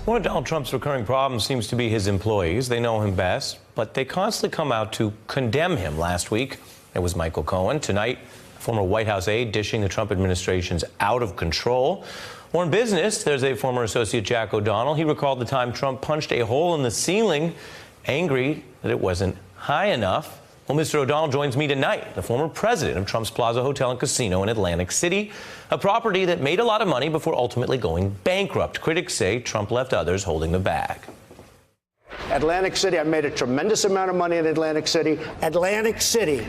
One of Donald Trump's recurring problems seems to be his employees. They know him best, but they constantly come out to condemn him. Last week, it was Michael Cohen. Tonight, former White House aide dishing the Trump administration's out of control. Or in business, there's a former associate, Jack O'Donnell. He recalled the time Trump punched a hole in the ceiling, angry that it wasn't high enough. Well, Mr. O'Donnell joins me tonight, the former president of Trump's Plaza Hotel and Casino in Atlantic City, a property that made a lot of money before ultimately going bankrupt. Critics say Trump left others holding the bag. Atlantic City, I made a tremendous amount of money in Atlantic City. Atlantic City,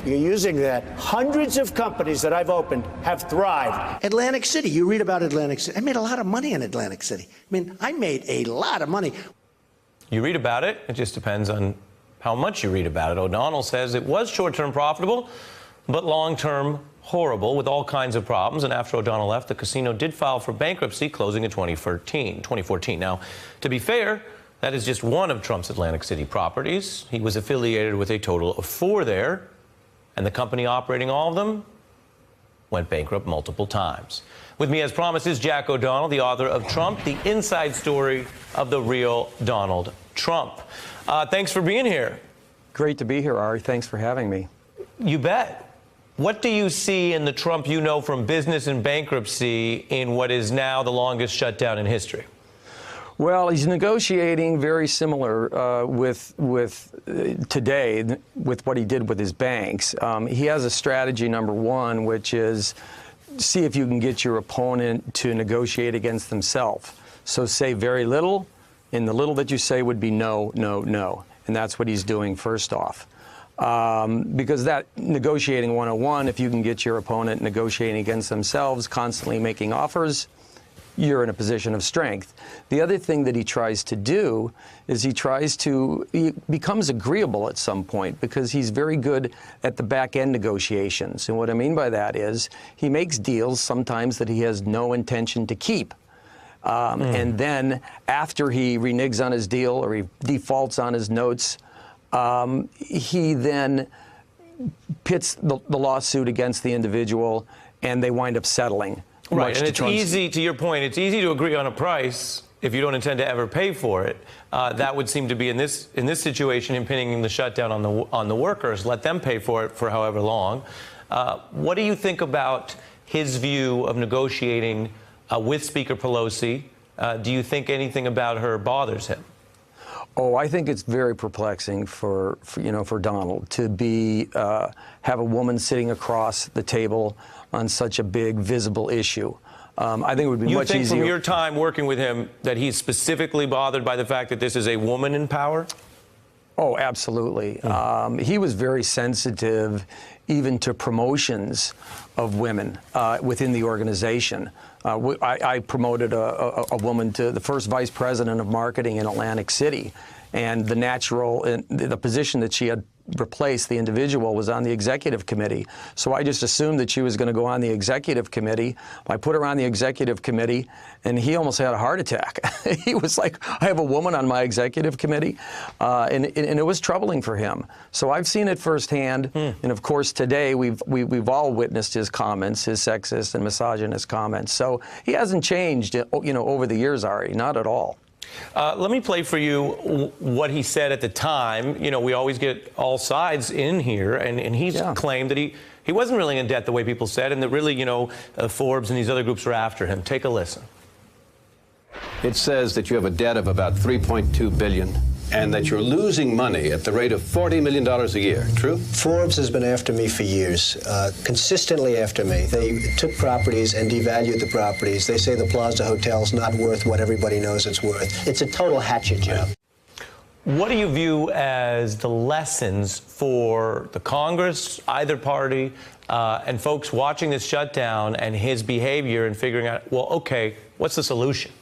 you're using that. Hundreds of companies that I've opened have thrived. Atlantic City, you read about Atlantic City. I made a lot of money in Atlantic City. I mean, I made a lot of money. You read about it. It just depends on how much you read about it. O'Donnell says it was short-term profitable, but long-term horrible with all kinds of problems. And after O'Donnell left, the casino did file for bankruptcy, closing in 2014. Now, to be fair, that is just one of Trump's Atlantic City properties. He was affiliated with a total of 4 there, and the company operating all of them went bankrupt multiple times. With me, as promised, is Jack O'Donnell, the author of Trump, the inside story of the real Donald Trump. Thanks for being here. Great to be here, Ari. Thanks for having me. You bet. What do you see in the Trump you know from business and bankruptcy in what is now the longest shutdown in history? Well, he's negotiating very similar with today with what he did with his banks. He has a strategy, number one, which is see if you can get your opponent to negotiate against themselves. So say very little, and the little that you say would be no, no, no. And that's what he's doing first off. Because that negotiating 101, if you can get your opponent negotiating against themselves, constantly making offers, you're in a position of strength. The other thing that he tries to do is he becomes agreeable at some point because he's very good at the back-end negotiations. And what I mean by that is he makes deals sometimes that he has no intention to keep. And then after he reneges on his deal or he defaults on his notes, he then pits the lawsuit against the individual and they wind up settling. Right, and it's easy, to your point, it's easy to agree on a price if you don't intend to ever pay for it. That would seem to be in this situation impinging the shutdown on the workers. Let them pay for it for however long. What do you think about his view of negotiating with Speaker Pelosi? Do you think anything about her bothers him? Oh, I think it's very perplexing for Donald to have a woman sitting across the table on such a big, visible issue. I think it would be much easier. You think from your time working with him that he's specifically bothered by the fact that this is a woman in power? Oh, absolutely. He was very sensitive even to promotions of women within the organization. I promoted a woman to the first vice president of marketing in Atlantic City, and the position that she had replaced the individual was on the executive committee. So I just assumed that she was going to go on the executive committee. I put her on the executive committee, and he almost had a heart attack. He was like, I have a woman on my executive committee, and it was troubling for him. So I've seen it firsthand, and of course today we've all witnessed his comments, his sexist and misogynist comments. So he hasn't changed, over the years, Ari, not at all. Let me play for you what he said at the time. We always get all sides in here, and he's claimed that he wasn't really in debt the way people said, and that really, Forbes and these other groups are after him. Take a listen. It says that you have a debt of about $3.2 billion and that you're losing money at the rate of $40 million a year. True? Forbes has been after me for years, consistently after me. They took properties and devalued the properties. They say the Plaza Hotel's not worth what everybody knows it's worth. It's a total hatchet job. What do you view as the lessons for the Congress, either party, and folks watching this shutdown and his behavior and figuring out, well, okay, what's the solution?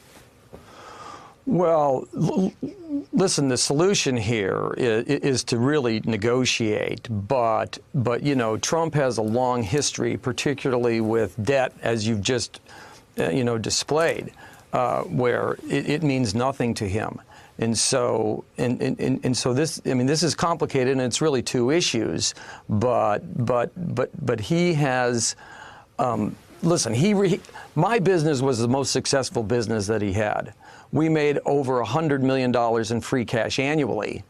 Well, listen, the solution here is to really negotiate, but Trump has a long history, particularly with debt, as you've just displayed, where it means nothing to him. And so this is complicated, and it's really two issues, but he has listen, my business was the most successful business that he had. we made over $100 million in free cash annually.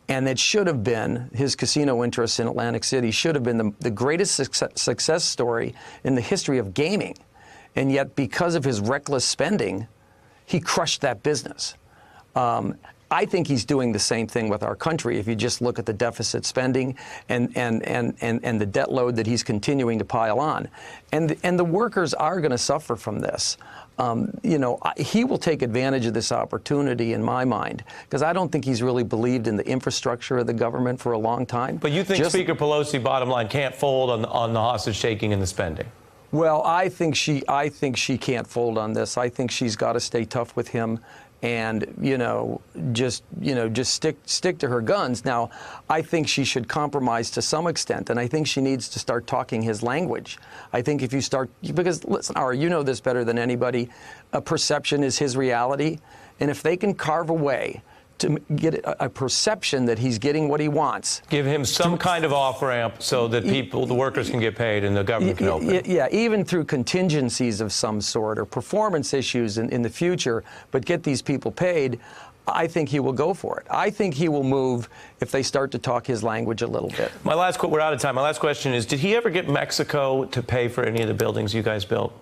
And it should have been, his casino interests in Atlantic City should have been the greatest success story in the history of gaming. And yet, because of his reckless spending, he crushed that business. I think he's doing the same thing with our country. If you just look at the deficit spending and the debt load that he's continuing to pile on, and the workers are going to suffer from this. He will take advantage of this opportunity, in my mind, because I don't think he's really believed in the infrastructure of the government for a long time. But you think Speaker Pelosi, bottom line, can't fold on the hostage taking and the spending? Well, I think she can't fold on this. I think she's got to stay tough with him. And just stick to her guns. Now, I think she should compromise to some extent, and I think she needs to start talking his language. I think if you start, because listen, Ari, you know this better than anybody. A perception is his reality, and if they can carve a way to get a perception that he's getting what he wants. Give him some kind of off-ramp so that the workers can get paid and the government can open. Yeah, even through contingencies of some sort or performance issues in the future, but get these people paid, I think he will go for it. I think he will move if they start to talk his language a little bit. We're out of time. My last question is, did he ever get Mexico to pay for any of the buildings you guys built?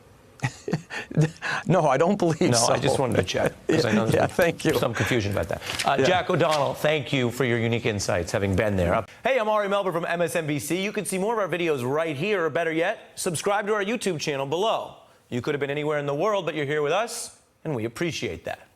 No, I don't believe so. No, I just wanted to check, because I know there's some confusion about that. Jack O'Donnell, thank you for your unique insights, having been there. Hey, I'm Ari Melber from MSNBC. You can see more of our videos right here, or better yet, subscribe to our YouTube channel below. You could have been anywhere in the world, but you're here with us, and we appreciate that.